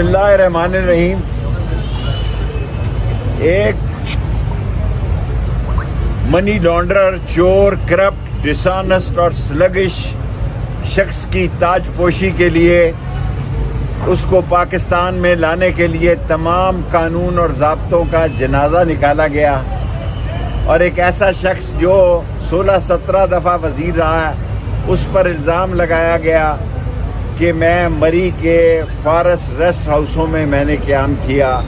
बिस्मिल्लाहिर्रहमानिर्रहीम। एक money launderer, चोर, करप्ट, डिसऑनेस्ट और स्लगिश शख्स की ताजपोशी के लिए उसको पाकिस्तान में लाने के लिए तमाम कानून और ज़ाब्तों का जनाजा निकाला गया और एक ऐसा शख्स जो 16-17 दफ़ा वज़ीर रहा है उस पर इल्ज़ाम लगाया गया कि मैं मरी के फारस रेस्ट हाउसों में मैंने क़याम किया।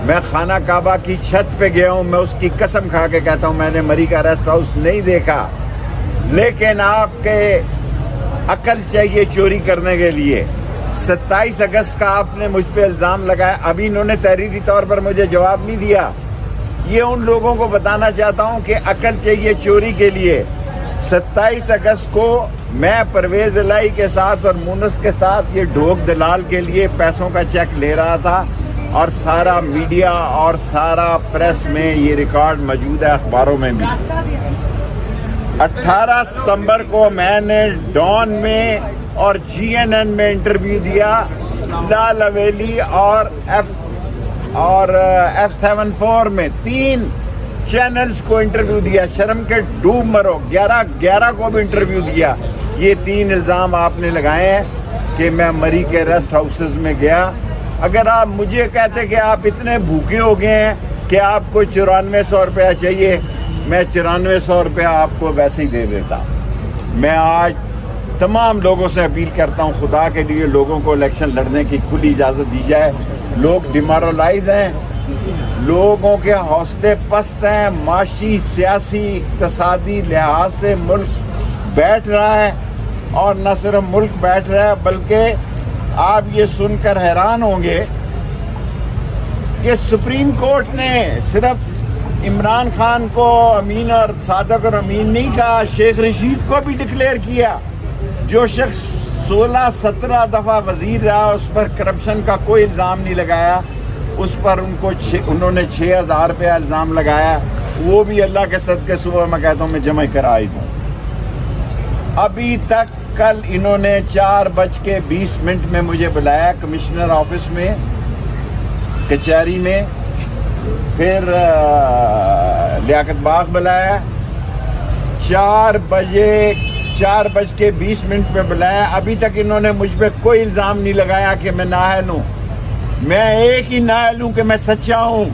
मैं खाना काबा की छत पे गया हूँ, मैं उसकी कसम खा के कहता हूँ मैंने मरी का रेस्ट हाउस नहीं देखा। लेकिन आपके अकल चाहिए चोरी करने के लिए। 27 अगस्त का आपने मुझ पे इल्ज़ाम लगाया, अभी इन्होंने तहरीरी तौर पर मुझे जवाब नहीं दिया। ये उन लोगों को बताना चाहता हूँ कि अकल चाहिए चोरी के लिए। 27 अगस्त को मैं परवेज़ इलाही के साथ और मुनस के साथ ये ढोक दलाल के लिए पैसों का चेक ले रहा था और सारा मीडिया और सारा प्रेस में ये रिकॉर्ड मौजूद है, अखबारों में भी। 18 सितंबर को मैंने डॉन में और GNN में इंटरव्यू दिया, लाल हवेली और F74 में 3 चैनल्स को इंटरव्यू दिया। शर्म के डूब मरो। 11 को भी इंटरव्यू दिया। ये 3 इल्ज़ाम आपने लगाए हैं कि मैं मरी के रेस्ट हाउसेस में गया। अगर आप मुझे कहते कि आप इतने भूखे हो गए हैं कि आपको 9400 रुपया चाहिए, मैं 9400 रुपया आपको वैसे ही दे देता। मैं आज तमाम लोगों से अपील करता हूँ, खुदा के लिए लोगों को इलेक्शन लड़ने की खुली इजाज़त दी जाए। लोग डिमोरलाइज हैं, लोगों के हौसले पस्त हैं, माशी, सियासी, इक़्तिसादी लिहाज से मुल्क बैठ रहा है और न सिर्फ मुल्क बैठ रहा है बल्कि आप ये सुनकर हैरान होंगे कि सुप्रीम कोर्ट ने सिर्फ इमरान खान को अमीन और सादक और अमीन नहीं कहा, शेख रशीद को भी डिक्लेयर किया। जो शख्स 16-17 दफ़ा वज़ीर रहा उस पर करप्शन का कोई इल्ज़ाम नहीं लगाया, उस पर उन्होंने 6000 रुपया इल्ज़ाम लगाया। वो भी अल्लाह के सदके सुबह मैं कहता हूँ मैं जमा कराई दूँ। अभी तक कल इन्होंने 4:20 में मुझे बुलाया कमिश्नर ऑफिस में, कचहरी में, फिर लियाकत बाग बुलाया, 4:20 पे बुलाया। अभी तक इन्होंने मुझ पे कोई इल्ज़ाम नहीं लगाया कि मैं नाअहल हूँ। मैं एक ही नाअहल हूँ कि मैं सच्चा हूँ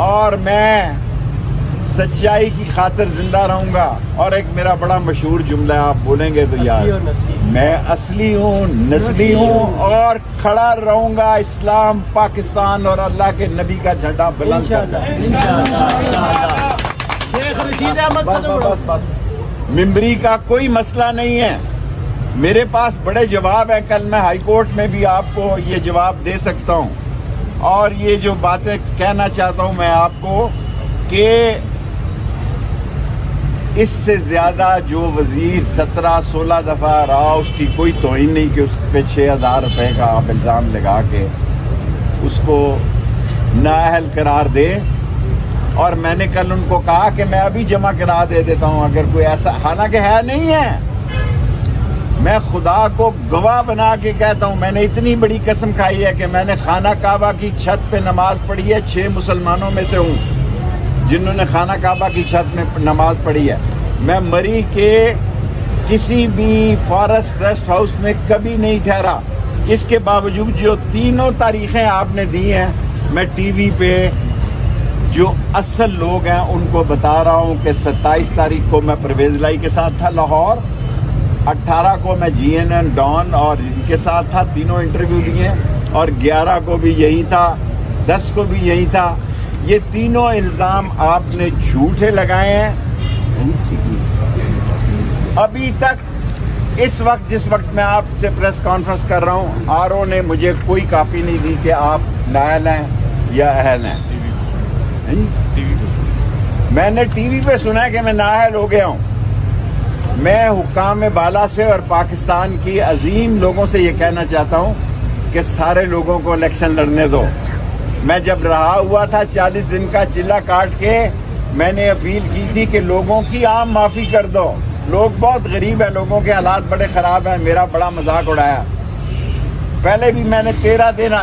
और मैं सच्चाई की खातिर जिंदा रहूँगा। और एक मेरा बड़ा मशहूर जुमला है, आप बोलेंगे तो यार, मैं असली हूँ, नस्ली हूँ और खड़ा रहूँगा इस्लाम, पाकिस्तान और अल्लाह के नबी का झंडा बुलंद करके। बस मिंबरी का कोई मसला नहीं है, मेरे पास बड़े जवाब हैं। कल मैं हाई कोर्ट में भी आपको ये जवाब दे सकता हूँ। और ये जो बातें कहना चाहता हूँ मैं आपको कि इससे ज़्यादा जो वज़ीर 17-16 दफ़ा रहा उसकी कोई तौहीन नहीं कि उस पर 6000 रुपये का आप इल्ज़ाम लगा के उसको नाअहल करार दे। और मैंने कल उनको कहा कि मैं अभी जमा करा दे देता हूँ अगर कोई ऐसा, हालांकि है नहीं है। मैं खुदा को गवाह बना के कहता हूँ, मैंने इतनी बड़ी कसम खाई है कि मैंने खाना काबा की छत पे नमाज पढ़ी है। 6 मुसलमानों में से हूँ जिन्होंने खाना काबा की छत में नमाज पढ़ी है। मैं मरी के किसी भी फॉरेस्ट रेस्ट हाउस में कभी नहीं ठहरा। इसके बावजूद जो 3 तारीखें आपने दी हैं, मैं टीवी पे जो असल लोग हैं उनको बता रहा हूँ कि 27 तारीख को मैं परवेज़ इलाही के साथ था लाहौर, 18 को मैं GNN, डॉन और इनके साथ था, तीनों इंटरव्यू दिए, और 11 को भी यही था, 10 को भी यही था। ये तीनों इल्ज़ाम आपने झूठे लगाए हैं। अभी तक इस वक्त जिस वक्त मैं आपसे प्रेस कॉन्फ्रेंस कर रहा हूँ, RO ने मुझे कोई कापी नहीं दी कि आप नाअहल हैं या अहल हैं। मैंने टीवी पे सुना है कि मैं नाअहल हो गया हूँ। मैं हुक्काम बाला से और पाकिस्तान की अजीम लोगों से ये कहना चाहता हूँ कि सारे लोगों को इलेक्शन लड़ने दो। मैं जब रहा हुआ था 40 दिन का चिल्ला काट के, मैंने अपील की थी कि लोगों की आम माफ़ी कर दो। लोग बहुत गरीब हैं, लोगों के हालात बड़े ख़राब हैं, मेरा बड़ा मजाक उड़ाया। پہلے بھی میں نے 13 دن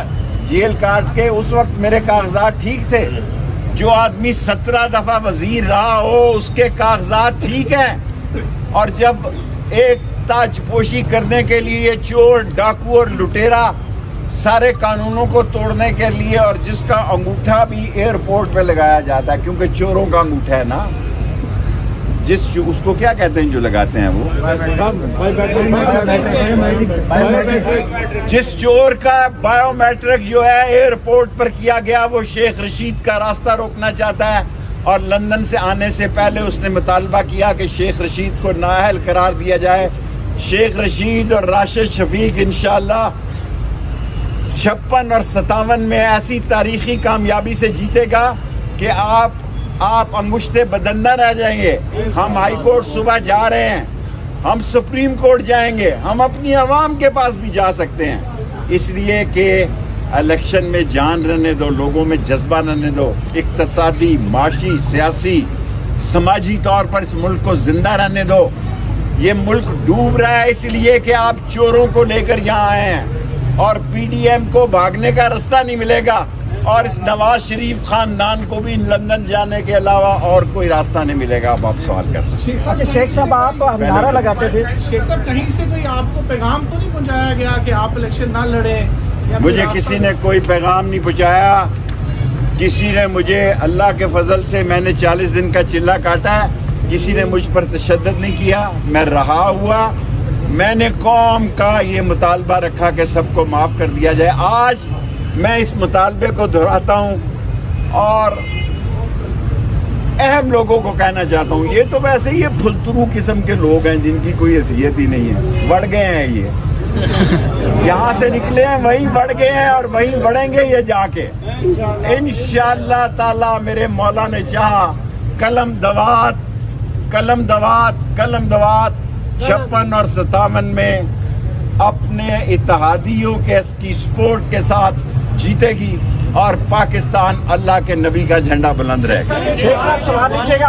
جیل کاٹ کے اس وقت میرے کاغذات ٹھیک تھے. جو آدمی 17 دفعہ وزیر رہا ہو اس کے کاغذات ٹھیک ہیں, اور جب ایک تاج پوشی کرنے کے لیے چور, ڈاکو اور لٹیرا سارے قانونوں کو توڑنے کے لیے, اور جس کا انگوٹھا بھی ایئرپورٹ پہ لگایا جاتا ہے کیونکہ چوروں کا انگوٹھا ہے نا, اس کو کیا کہتے ہیں جو لگاتے ہیں وہ, جس چور کا بایو میٹرک جو ہے ایئرپورٹ پر کیا گیا وہ شیخ رشید کا راستہ روکنا چاہتا ہے, اور لندن سے آنے سے پہلے اس نے مطالبہ کیا کہ شیخ رشید کو نااہل قرار دیا جائے. شیخ رشید اور راشد شفیق انشاءاللہ 56 اور 57 میں ایسی تاریخی کامیابی سے جیتے گا کہ آپ انگشتے بدندہ رہ جائیں گے. ہم ہائی کورٹ صبح جا رہے ہیں, ہم سپریم کورٹ جائیں گے, ہم اپنی عوام کے پاس بھی جا سکتے ہیں, اس لیے کہ الیکشن میں جان رہنے دو, لوگوں میں جذبہ رہنے دو. اقتصادی, معاشی, سیاسی, سماجی طور پر اس ملک کو زندہ رہنے دو. یہ ملک ڈوب رہا ہے اس لیے کہ آپ چوروں کو لے کر یہاں آئے ہیں, اور پی ڈی ایم کو بھاگنے کا راستہ نہیں ملے گا, اور اس نواز شریف خاندان کو بھی لندن جانے کے علاوہ اور کوئی راستہ نہیں ملے گا. اب آپ سوال کر سکتے ہیں. شیخ صاحب آپ نعرہ لگاتے تھے, شیخ صاحب کہیں سے کوئی آپ کو پیغام تو نہیں پہنچایا گیا کہ آپ الیکشن نہ لڑیں؟ مجھے کسی نے کوئی پیغام نہیں پہنچایا. کسی نے مجھے, اللہ کے فضل سے میں نے 40 دن کا چلہ کاٹا ہے, کسی نے مجھ پر تشدد نہیں کیا. میں رہا ہوا, میں نے قوم کا یہ مطالبہ رکھا کہ سب کو معاف کر دیا جائے. آج میں اس مطالبے کو دہراتا ہوں اور اہم لوگوں کو کہنا چاہتا ہوں, یہ تو ویسے ہی پھلترو قسم کے لوگ ہیں جن کی کوئی حیثیت ہی نہیں ہے, بڑھ گئے ہیں یہ, جہاں سے نکلے ہیں وہیں بڑھ گئے ہیں اور وہیں بڑھیں گے یہ جا کے انشاءاللہ تعالی. میرے مولا نے چاہا قلم دوات 56 اور 57 میں اپنے اتحادیوں کے کی سپورٹ کے ساتھ جیتے گی, اور پاکستان اللہ کے نبی کا جھنڈا بلند رہے گا.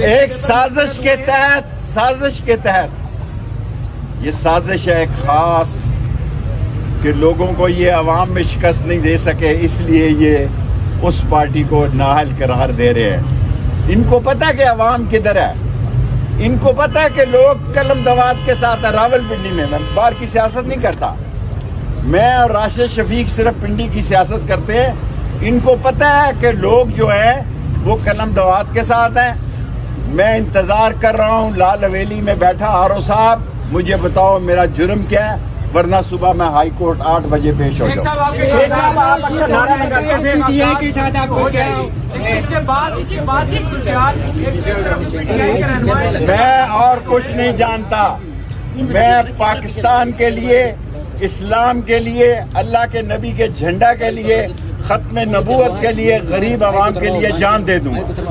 ایک سازش کے تحت یہ سازش ہے ایک خاص کہ لوگوں کو یہ عوام میں شکست نہیں دے سکے, اس لیے یہ اس پارٹی کو نااہل قرار دے رہے ہیں. ان کو پتہ کہ عوام کدھر ہے, ان کو پتہ ہے کہ لوگ قلم دوات کے ساتھ ہیں. راولپنڈی میں باہر کی سیاست نہیں کرتا, میں اور راشد شفیق صرف پنڈی کی سیاست کرتے ہیں. ان کو پتہ ہے کہ لوگ جو ہیں وہ قلم دوات کے ساتھ ہیں. میں انتظار کر رہا ہوں لال حویلی میں بیٹھا, آرو صاحب مجھے بتاؤ میرا جرم کیا ہے, ورنہ صبح میں ہائی کورٹ 8 بجے پیش ہو جاؤں. میں اور کچھ نہیں جانتا, میں پاکستان کے لیے, اسلام کے لیے, اللہ کے نبی کے جھنڈا کے لیے, ختم نبوت کے لیے, غریب عوام کے لیے جان دے دوں.